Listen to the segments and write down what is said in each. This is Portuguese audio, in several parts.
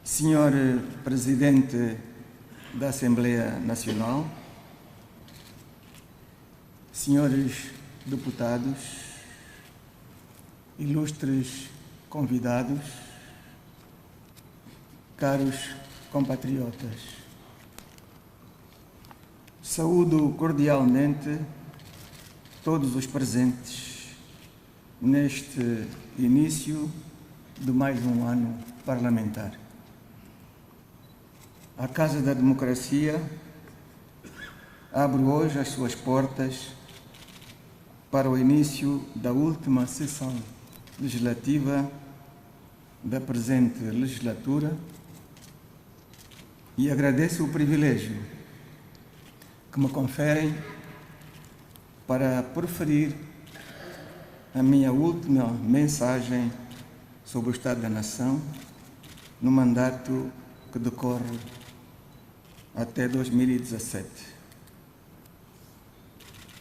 Senhor Presidente da Assembleia Nacional, senhores deputados, ilustres convidados, caros compatriotas, saúdo cordialmente todos os presentes neste início de mais um ano parlamentar. A Casa da Democracia abre hoje as suas portas para o início da última sessão legislativa da presente legislatura e agradeço o privilégio que me conferem para proferir a minha última mensagem sobre o Estado da Nação no mandato que decorre até 2017.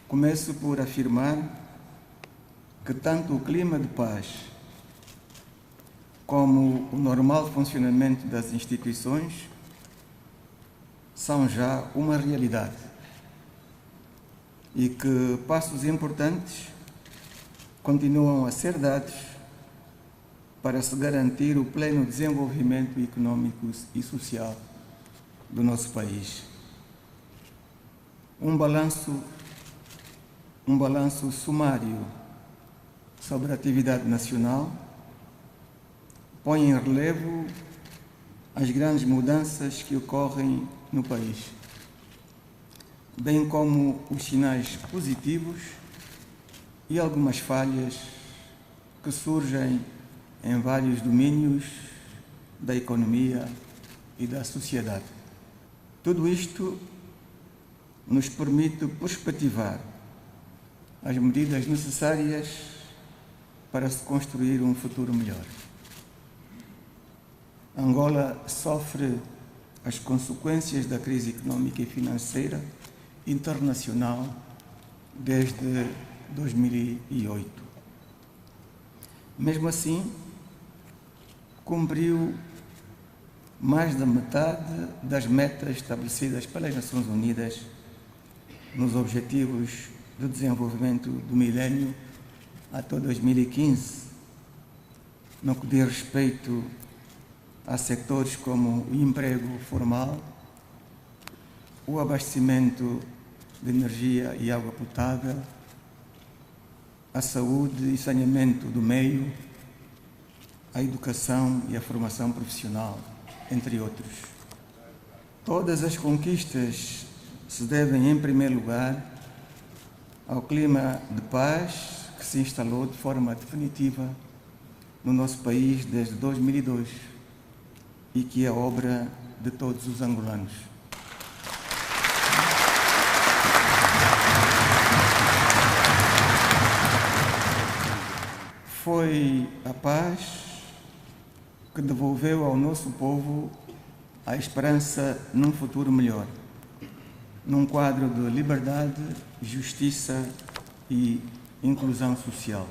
Começo por afirmar que tanto o clima de paz como o normal funcionamento das instituições são já uma realidade e que passos importantes continuam a ser dados para se garantir o pleno desenvolvimento econômico e social do nosso país. Um balanço sumário sobre a atividade nacional põe em relevo as grandes mudanças que ocorrem no país, bem como os sinais positivos e algumas falhas que surgem em vários domínios da economia e da sociedade. Tudo isto nos permite perspectivar as medidas necessárias para se construir um futuro melhor. Angola sofre as consequências da crise económica e financeira internacional desde 2008. Mesmo assim, cumpriu mais da metade das metas estabelecidas pelas Nações Unidas nos Objetivos de Desenvolvimento do Milénio até 2015, no que diz respeito a setores como o emprego formal, o abastecimento de energia e água potável, a saúde e saneamento do meio, a educação e a formação profissional, entre outros. Todas as conquistas se devem, em primeiro lugar, ao clima de paz que se instalou de forma definitiva no nosso país desde 2002 e que é obra de todos os angolanos. Foi a paz que devolveu ao nosso povo a esperança num futuro melhor, num quadro de liberdade, justiça e inclusão social.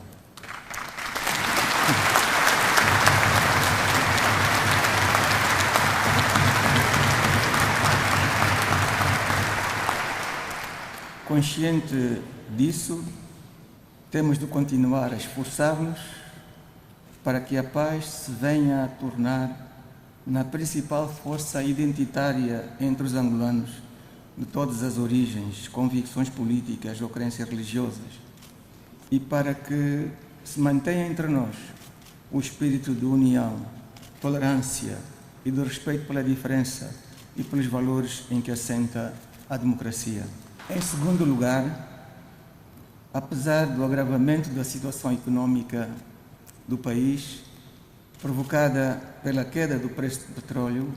Consciente disso, temos de continuar a esforçar-nos para que a paz se venha a tornar na principal força identitária entre os angolanos de todas as origens, convicções políticas ou crenças religiosas, e para que se mantenha entre nós o espírito de união, tolerância e de respeito pela diferença e pelos valores em que assenta a democracia. Em segundo lugar, apesar do agravamento da situação econômica do país, provocada pela queda do preço do petróleo,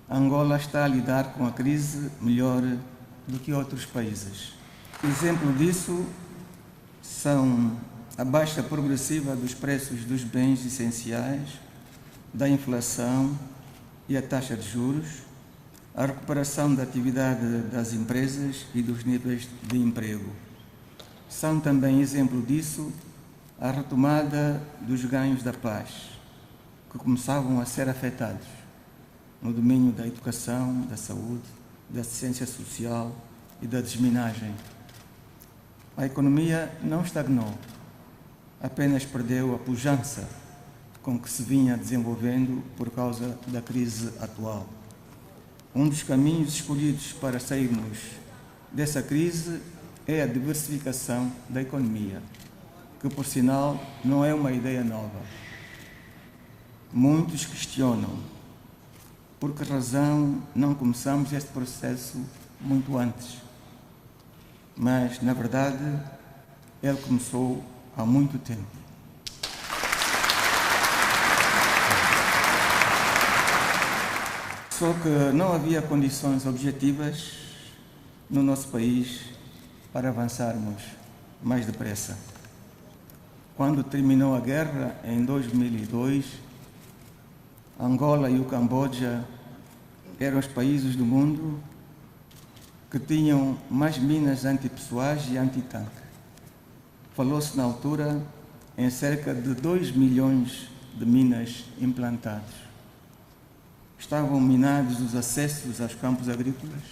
Angola está a lidar com a crise melhor do que outros países. Exemplo disso são a baixa progressiva dos preços dos bens essenciais, da inflação e a taxa de juros, a recuperação da atividade das empresas e dos níveis de emprego. São também exemplo disso a retomada dos ganhos da paz, que começavam a ser afetados, no domínio da educação, da saúde, da assistência social e da desminagem. A economia não estagnou, apenas perdeu a pujança com que se vinha desenvolvendo por causa da crise atual. Um dos caminhos escolhidos para sairmos dessa crise é a diversificação da economia, que, por sinal, não é uma ideia nova. Muitos questionam por que razão não começamos este processo muito antes. Mas, na verdade, ele começou há muito tempo. Só que não havia condições objetivas no nosso país para avançarmos mais depressa. Quando terminou a guerra, em 2002, Angola e o Camboja eram os países do mundo que tinham mais minas antipessoais e antitanque. Falou-se na altura em cerca de 2 milhões de minas implantadas. Estavam minados os acessos aos campos agrícolas,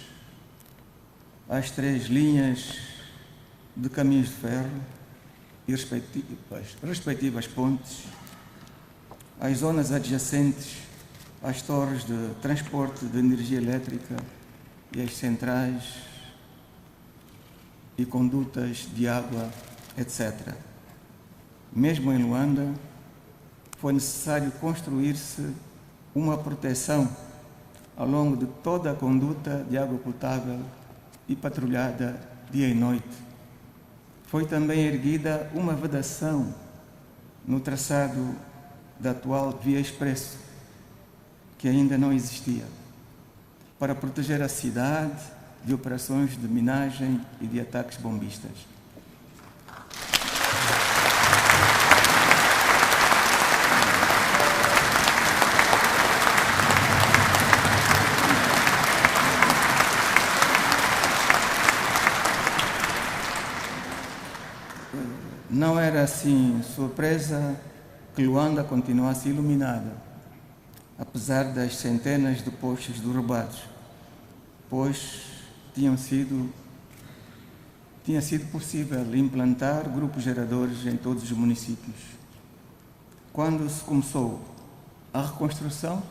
às 3 linhas de caminhos de ferro e respectivas pontes, às zonas adjacentes às torres de transporte de energia elétrica e às centrais e condutas de água, etc. Mesmo em Luanda, foi necessário construir-se uma proteção ao longo de toda a conduta de água potável e patrulhada dia e noite. Foi também erguida uma vedação no traçado da atual Via Expresso, que ainda não existia, para proteger a cidade de operações de minagem e de ataques bombistas. Não era assim surpresa que Luanda continuasse iluminada, apesar das centenas de postos derrubados, pois tinha sido possível implantar grupos geradores em todos os municípios. Quando se começou a reconstrução,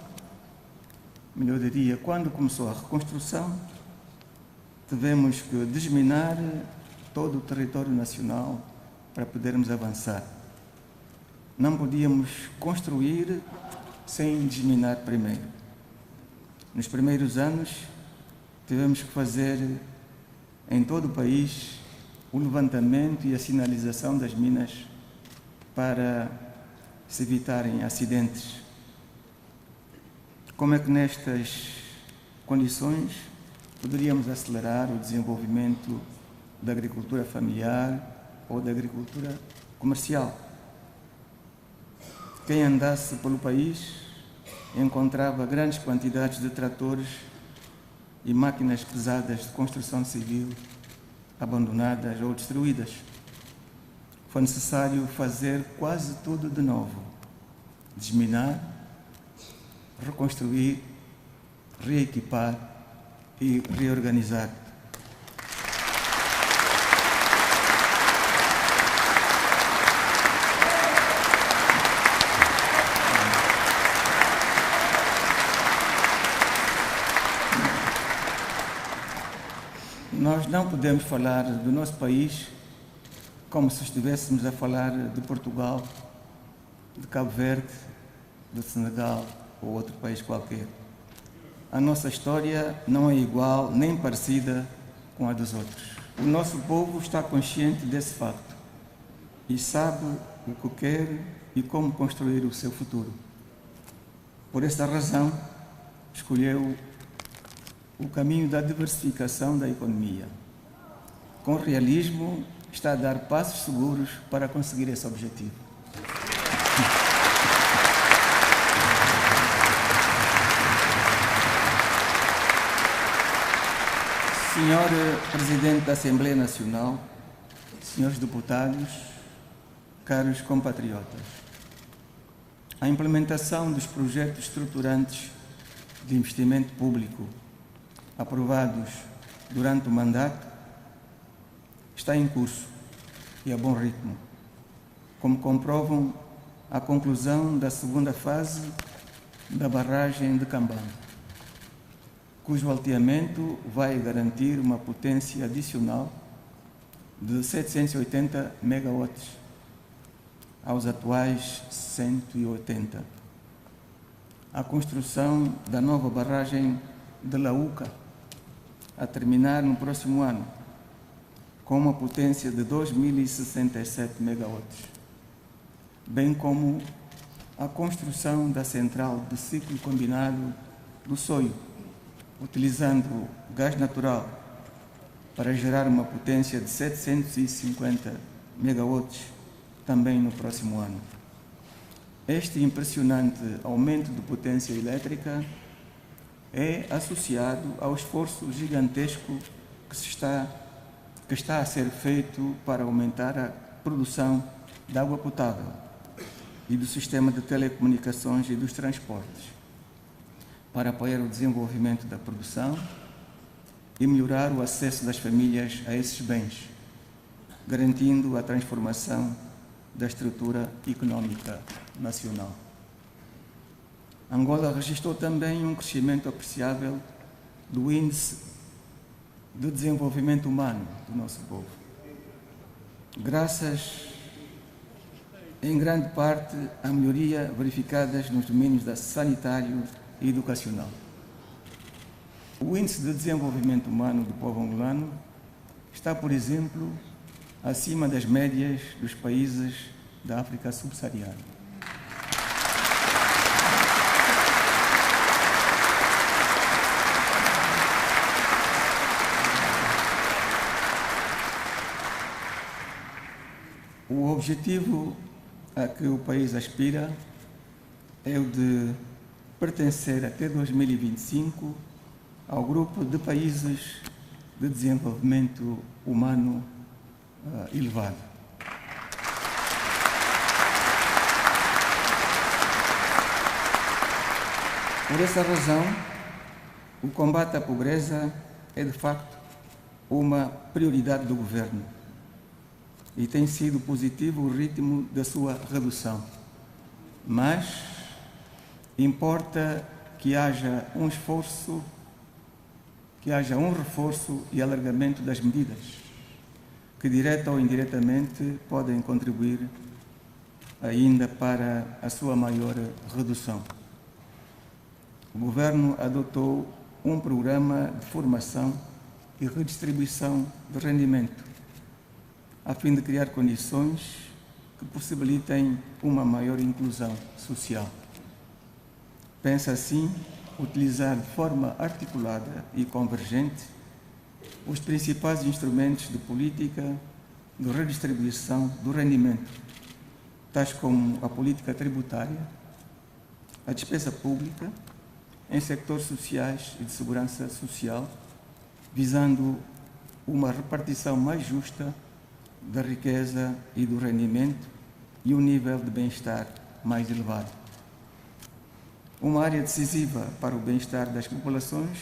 quando começou a reconstrução, tivemos que desminar todo o território nacional para podermos avançar. Não podíamos construir sem desminar primeiro. Nos primeiros anos, tivemos que fazer em todo o país o levantamento e a sinalização das minas para se evitarem acidentes. Como é que nestas condições poderíamos acelerar o desenvolvimento da agricultura familiar ou da agricultura comercial? Quem andasse pelo país encontrava grandes quantidades de tratores e máquinas pesadas de construção civil abandonadas ou destruídas. Foi necessário fazer quase tudo de novo: desminar, reconstruir, reequipar e reorganizar. Nós não podemos falar do nosso país como se estivéssemos a falar de Portugal, de Cabo Verde, do Senegal ou outro país qualquer. A nossa história não é igual nem parecida com a dos outros. O nosso povo está consciente desse facto e sabe o que quer e como construir o seu futuro. Por essa razão, escolheu o caminho da diversificação da economia. Com realismo, está a dar passos seguros para conseguir esse objetivo. Senhor Presidente da Assembleia Nacional, senhores deputados, caros compatriotas, a implementação dos projetos estruturantes de investimento público aprovados durante o mandato está em curso e a bom ritmo, como comprovam a conclusão da segunda fase da barragem de Cambamba, cujo alteamento vai garantir uma potência adicional de 780 megawatts aos atuais 180. A construção da nova barragem de Lauca, a terminar no próximo ano, com uma potência de 2.067 megawatts, bem como a construção da central de ciclo combinado do Soio, utilizando gás natural para gerar uma potência de 750 megawatts também no próximo ano. Este impressionante aumento de potência elétrica é associado ao esforço gigantesco que está a ser feito para aumentar a produção de água potável e do sistema de telecomunicações e dos transportes, para apoiar o desenvolvimento da produção e melhorar o acesso das famílias a esses bens, garantindo a transformação da estrutura econômica nacional. Angola registrou também um crescimento apreciável do índice de desenvolvimento humano do nosso povo, graças em grande parte à melhoria verificadas nos domínios da sanitário e educacional. O índice de desenvolvimento humano do povo angolano está, por exemplo, acima das médias dos países da África subsaariana. O objetivo a que o país aspira é o de pertencer até 2025 ao grupo de países de desenvolvimento humano elevado. Por essa razão, o combate à pobreza é, de facto, uma prioridade do governo e tem sido positivo o ritmo da sua redução. Mas importa que haja um esforço, que haja um reforço e alargamento das medidas que, direta ou indiretamente, podem contribuir ainda para a sua maior redução. O Governo adotou um programa de formação e redistribuição de rendimento, a fim de criar condições que possibilitem uma maior inclusão social. Pensa assim utilizar de forma articulada e convergente os principais instrumentos de política de redistribuição do rendimento, tais como a política tributária, a despesa pública, em sectores sociais e de segurança social, visando uma repartição mais justa da riqueza e do rendimento e um nível de bem-estar mais elevado. Uma área decisiva para o bem-estar das populações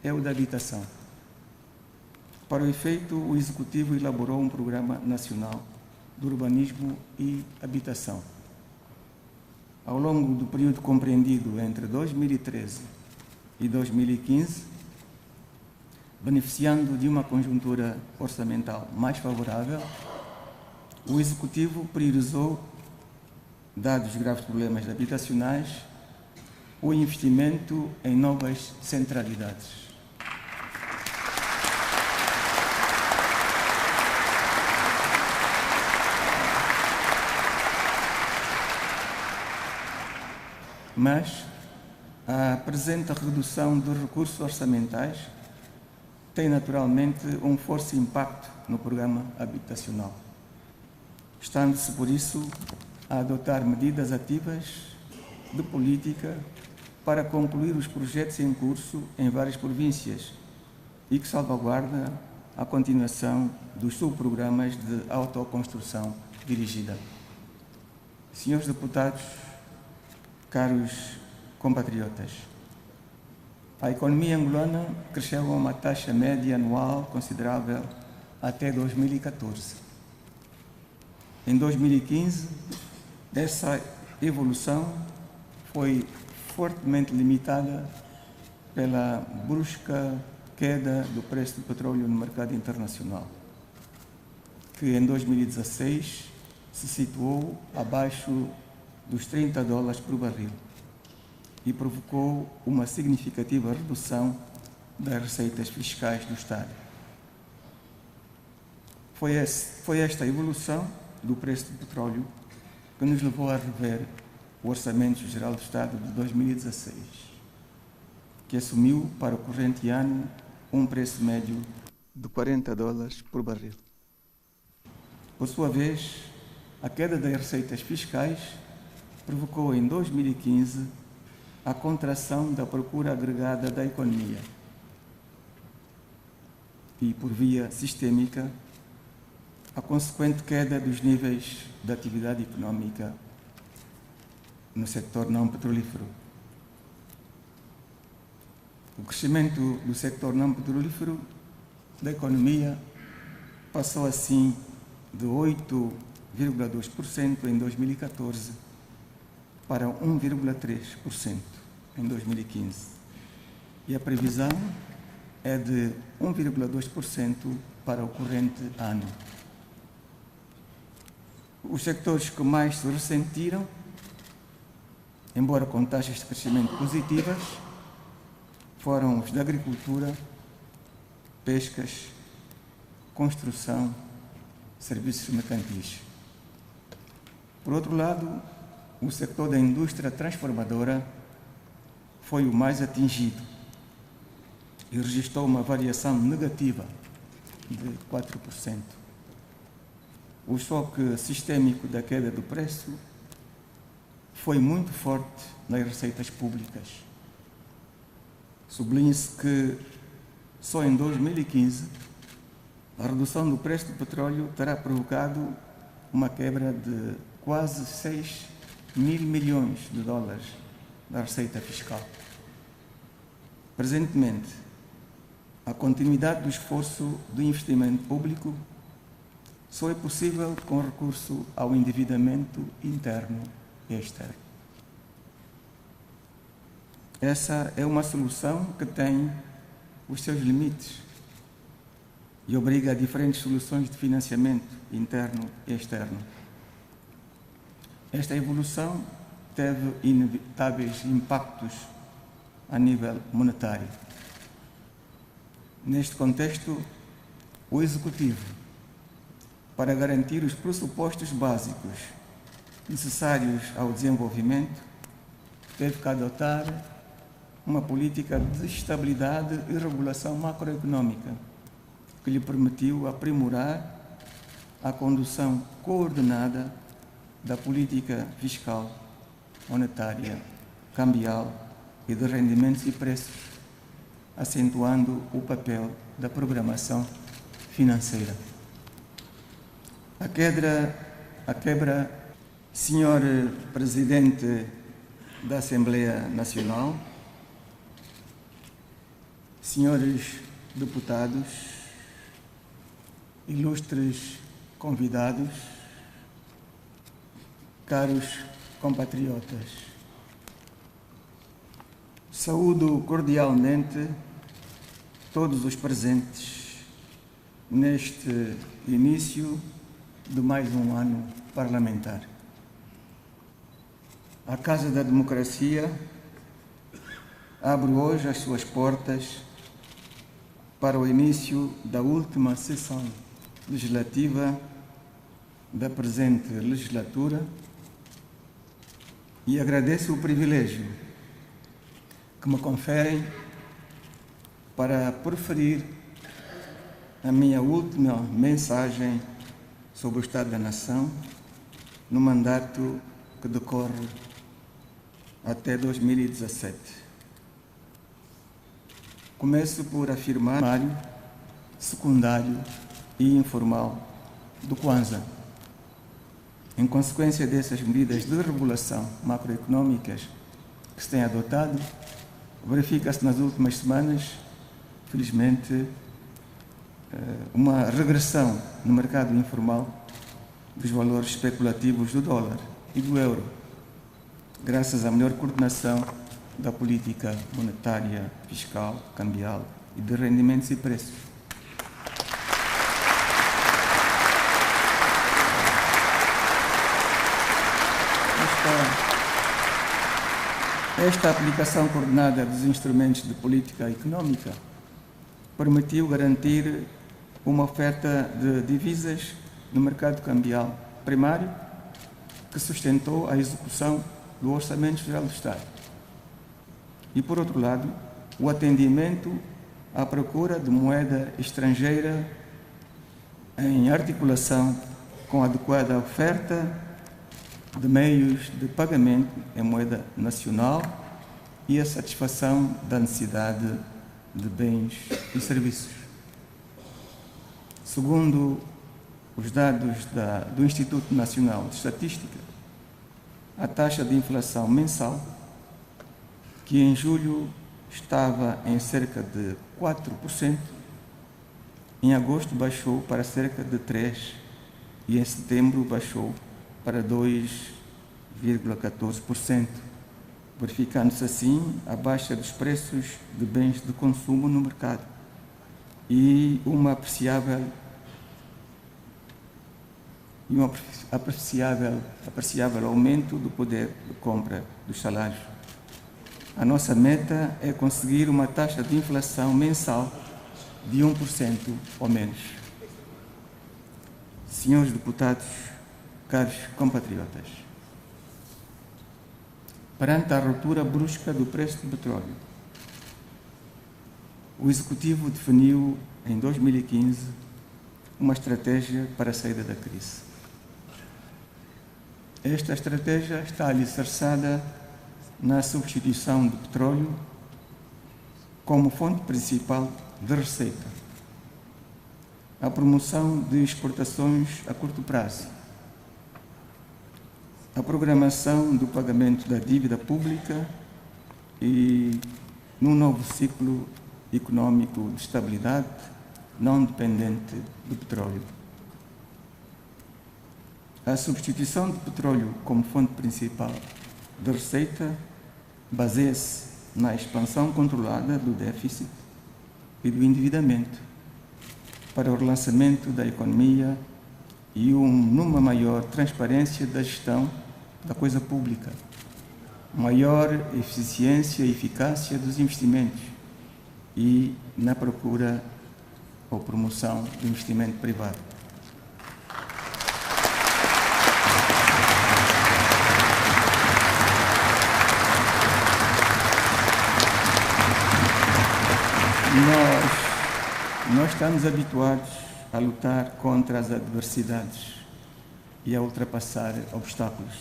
é o da habitação. Para o efeito, o Executivo elaborou um Programa Nacional de Urbanismo e Habitação. Ao longo do período compreendido entre 2013 e 2015, beneficiando de uma conjuntura orçamental mais favorável, o Executivo priorizou, dados os graves problemas habitacionais, o investimento em novas centralidades. Mas a presente redução dos recursos orçamentais tem naturalmente um forte impacto no programa habitacional, estando-se por isso a adotar medidas ativas de política para concluir os projetos em curso em várias províncias e que salvaguarda a continuação dos subprogramas de autoconstrução dirigida. Senhores deputados, caros compatriotas, a economia angolana cresceu a uma taxa média anual considerável até 2014. Em 2015, essa evolução foi fortemente limitada pela brusca queda do preço do petróleo no mercado internacional, que em 2016 se situou abaixo dos $30 por barril e provocou uma significativa redução das receitas fiscais do Estado. Foi esta evolução do preço do petróleo que nos levou a rever o Orçamento Geral do Estado de 2016, que assumiu para o corrente ano um preço médio de $40 por barril. Por sua vez, a queda das receitas fiscais provocou em 2015 a contração da procura agregada da economia e, por via sistêmica, a consequente queda dos níveis de atividade económica no setor não petrolífero. O crescimento do setor não petrolífero da economia passou assim de 8,2% em 2014 para 1,3% em 2015. E a previsão é de 1,2% para o corrente ano. Os sectores que mais se ressentiram, embora com taxas de crescimento positivas, foram os da agricultura, pescas, construção, serviços mercantis. Por outro lado, o setor da indústria transformadora foi o mais atingido e registrou uma variação negativa de 4%. O choque sistêmico da queda do preço foi muito forte nas receitas públicas. Sublinhe-se que só em 2015 a redução do preço do petróleo terá provocado uma quebra de quase 6 mil milhões de dólares da receita fiscal. Presentemente, a continuidade do esforço do investimento público só é possível com recurso ao endividamento interno e externo. Essa é uma solução que tem os seus limites e obriga a diferentes soluções de financiamento interno e externo. Esta evolução teve inevitáveis impactos a nível monetário. Neste contexto, o Executivo, para garantir os pressupostos básicos necessários ao desenvolvimento, teve que adotar uma política de estabilidade e regulação macroeconômica que lhe permitiu aprimorar a condução coordenada da política fiscal, monetária, cambial e de rendimentos e preços, acentuando o papel da programação financeira. A quebra, Senhor Presidente da Assembleia Nacional, senhores deputados, ilustres convidados, caros compatriotas, saúdo cordialmente todos os presentes neste início de mais um ano parlamentar. A Casa da Democracia abre hoje as suas portas para o início da última sessão legislativa da presente legislatura e agradeço o privilégio que me conferem para proferir a minha última mensagem sobre o Estado da Nação no mandato que decorre até 2017. Começo por afirmar primário, secundário e informal do Kwanza. Em consequência dessas medidas de regulação macroeconômicas que se têm adotado, verifica-se nas últimas semanas, felizmente, uma regressão no mercado informal dos valores especulativos do dólar e do euro, graças à melhor coordenação da política monetária, fiscal, cambial e de rendimentos e preços. Esta aplicação coordenada dos instrumentos de política económica permitiu garantir uma oferta de divisas no mercado cambial primário que sustentou a execução do Orçamento Geral do Estado. E, por outro lado, o atendimento à procura de moeda estrangeira em articulação com a adequada oferta de meios de pagamento em moeda nacional e a satisfação da necessidade de bens e serviços. Segundo os dados do Instituto Nacional de Estatística, a taxa de inflação mensal, que em julho estava em cerca de 4%, em agosto baixou para cerca de 3% e em setembro baixou para 2,14%, verificando-se assim a baixa dos preços de bens de consumo no mercado e um apreciável aumento do poder de compra dos salários. A nossa meta é conseguir uma taxa de inflação mensal de 1% ou menos. Senhores deputados, caros compatriotas, perante a ruptura brusca do preço do petróleo, o Executivo definiu em 2015 uma estratégia para a saída da crise. Esta estratégia está alicerçada na substituição do petróleo como fonte principal de receita, a promoção de exportações a curto prazo, a programação do pagamento da dívida pública e num novo ciclo económico de estabilidade não dependente do petróleo. A substituição do petróleo como fonte principal de receita baseia-se na expansão controlada do déficit e do endividamento para o relançamento da economia e numa maior transparência da gestão da coisa pública, maior eficiência e eficácia dos investimentos e na procura ou promoção do investimento privado. Nós estamos habituados a lutar contra as adversidades e a ultrapassar obstáculos.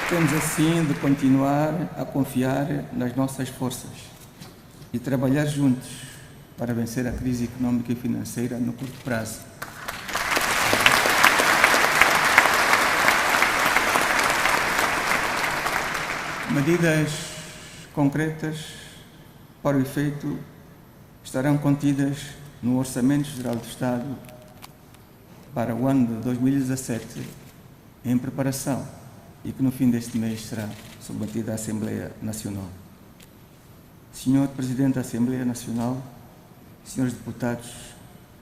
Temos assim de continuar a confiar nas nossas forças e trabalhar juntos para vencer a crise económica e financeira no curto prazo. Medidas concretas para o efeito estarão contidas no Orçamento Geral do Estado para o ano de 2017, em preparação, e que no fim deste mês será submetida à Assembleia Nacional. Senhor Presidente da Assembleia Nacional, senhores deputados,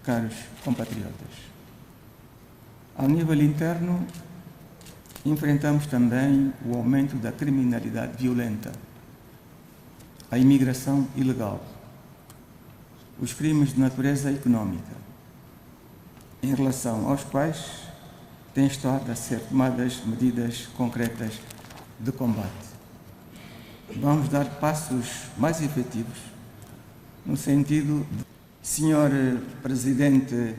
caros compatriotas, ao nível interno, enfrentamos também o aumento da criminalidade violenta, a imigração ilegal, os crimes de natureza económica, em relação aos quais têm estado a ser tomadas medidas concretas de combate. Vamos dar passos mais efetivos no sentido de, Senhor Presidente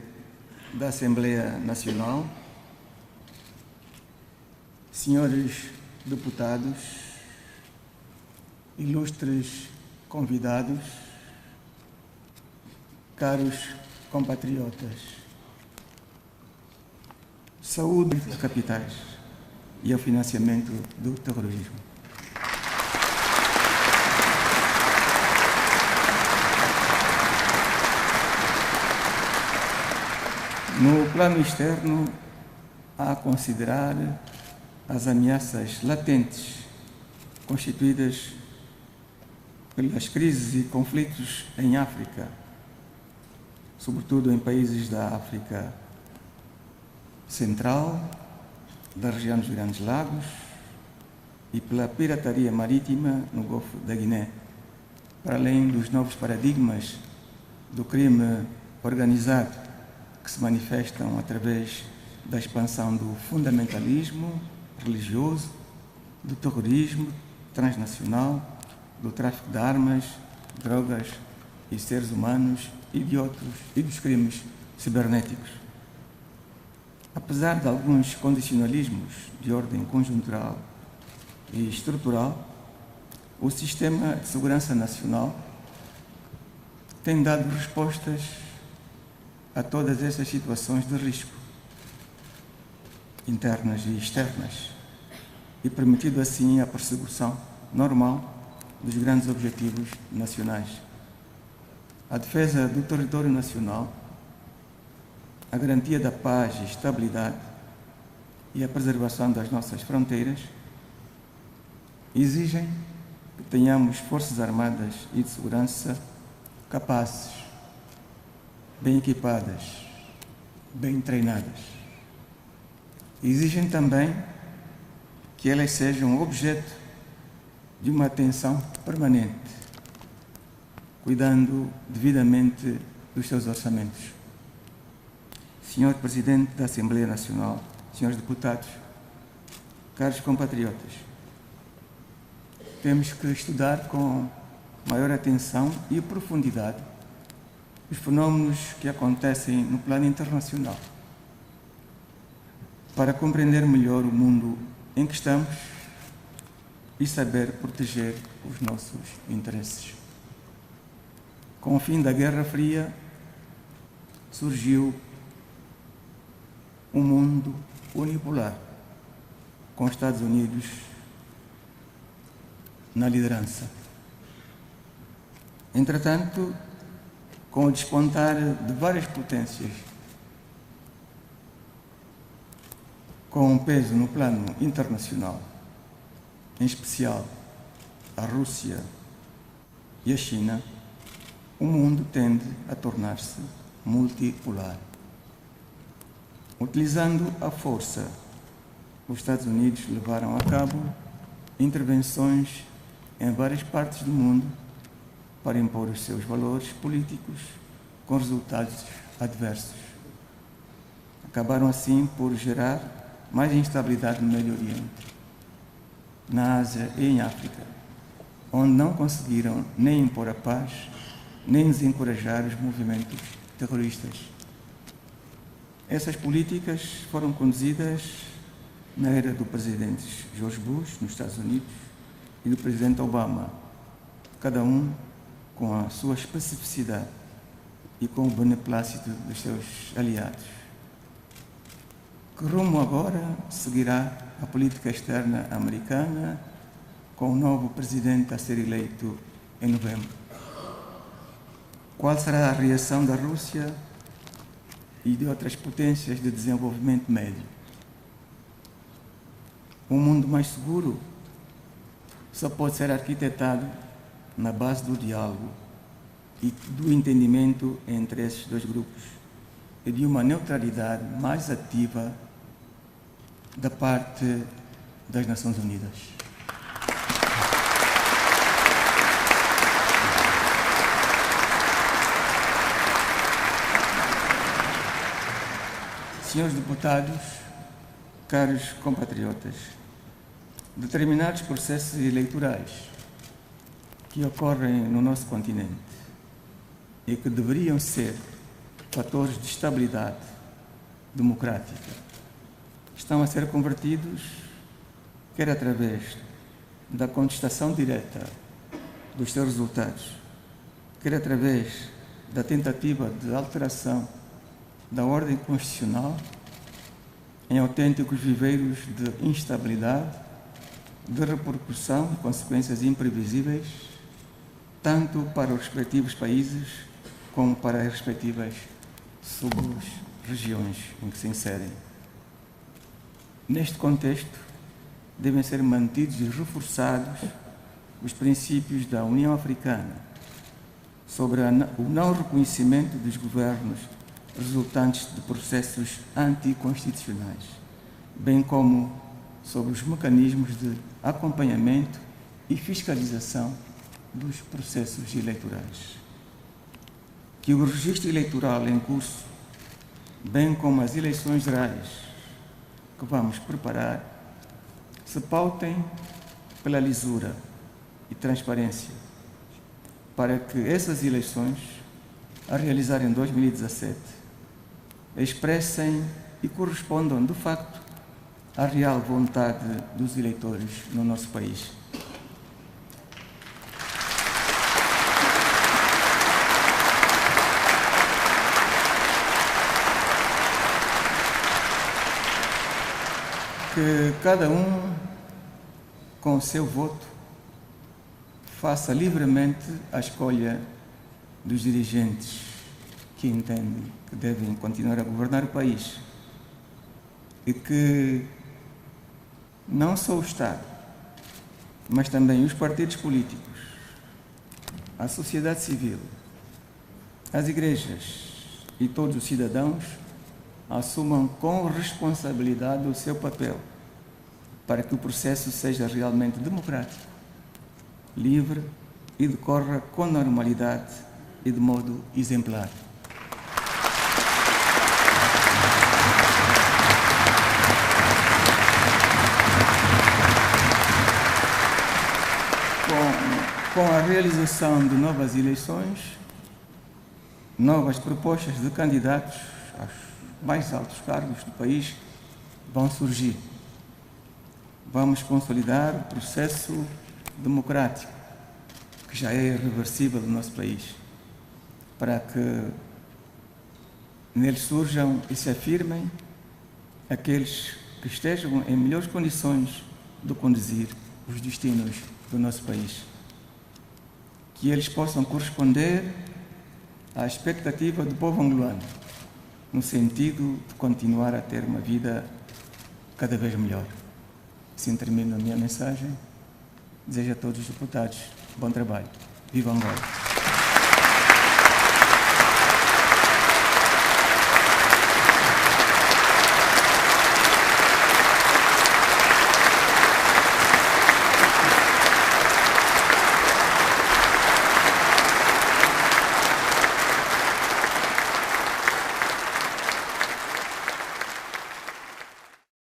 da Assembleia Nacional, senhores deputados, ilustres convidados, caros compatriotas, saúde de capitais e ao financiamento do terrorismo. No plano externo, há a considerar as ameaças latentes constituídas pelas crises e conflitos em África, sobretudo em países da África Central, da região dos Grandes Lagos e pela pirataria marítima no Golfo da Guiné, para além dos novos paradigmas do crime organizado que se manifestam através da expansão do fundamentalismo religioso, do terrorismo transnacional, do tráfico de armas, drogas e seres humanos e dos crimes cibernéticos. Apesar de alguns condicionalismos de ordem conjuntural e estrutural, o Sistema de Segurança Nacional tem dado respostas a todas essas situações de risco, internas e externas, e permitido assim a persecução normal dos grandes objetivos nacionais. A defesa do território nacional, a garantia da paz e estabilidade e a preservação das nossas fronteiras exigem que tenhamos forças armadas e de segurança capazes, bem equipadas, bem treinadas. Exigem também que elas sejam objeto de uma atenção permanente, cuidando devidamente dos seus orçamentos. Senhor Presidente da Assembleia Nacional, senhores deputados, caros compatriotas, temos que estudar com maior atenção e profundidade os fenómenos que acontecem no plano internacional, para compreender melhor o mundo em que estamos e saber proteger os nossos interesses. Com o fim da Guerra Fria, surgiu um mundo unipolar, com os Estados Unidos na liderança. Entretanto, com o despontar de várias potências com um peso no plano internacional, em especial a Rússia e a China, o mundo tende a tornar-se multipolar. Utilizando a força, os Estados Unidos levaram a cabo intervenções em várias partes do mundo para impor os seus valores políticos com resultados adversos. Acabaram assim por gerar mais instabilidade no Médio Oriente, na Ásia e em África, onde não conseguiram nem impor a paz, nem desencorajar os movimentos terroristas. Essas políticas foram conduzidas na era do presidente George Bush, nos Estados Unidos, e do presidente Obama, cada um com a sua especificidade e com o beneplácito dos seus aliados. Que rumo agora seguirá a política externa americana com o novo presidente a ser eleito em novembro? Qual será a reação da Rússia e de outras potências de desenvolvimento médio? Um mundo mais seguro só pode ser arquitetado na base do diálogo e do entendimento entre esses dois grupos e de uma neutralidade mais ativa da parte das Nações Unidas. Senhores deputados, caros compatriotas, determinados processos eleitorais que ocorrem no nosso continente e que deveriam ser fatores de estabilidade democrática estão a ser convertidos, quer através da contestação direta dos seus resultados, quer através da tentativa de alteração da ordem constitucional em autênticos viveiros de instabilidade, de repercussão e consequências imprevisíveis, tanto para os respectivos países como para as respectivas sub-regiões em que se inserem. Neste contexto, devem ser mantidos e reforçados os princípios da União Africana sobre o não reconhecimento dos governos resultantes de processos anticonstitucionais, bem como sobre os mecanismos de acompanhamento e fiscalização dos processos eleitorais. Que o registro eleitoral em curso, bem como as eleições gerais que vamos preparar, se pautem pela lisura e transparência, para que essas eleições, a realizar em 2017, expressem e correspondam, de facto, à real vontade dos eleitores no nosso país. Que cada um, com o seu voto, faça livremente a escolha dos dirigentes que entendem que devem continuar a governar o país e que não só o Estado, mas também os partidos políticos, a sociedade civil, as igrejas e todos os cidadãos assumam com responsabilidade o seu papel para que o processo seja realmente democrático, livre e decorra com normalidade e de modo exemplar. Com a realização de novas eleições, novas propostas de candidatos aos mais altos cargos do país vão surgir. Vamos consolidar o processo democrático, que já é irreversível no nosso país, para que nele surjam e se afirmem aqueles que estejam em melhores condições de conduzir os destinos do nosso país. Que eles possam corresponder à expectativa do povo angolano, no sentido de continuar a ter uma vida cada vez melhor. Assim termino a minha mensagem. Desejo a todos os deputados bom trabalho. Viva Angola!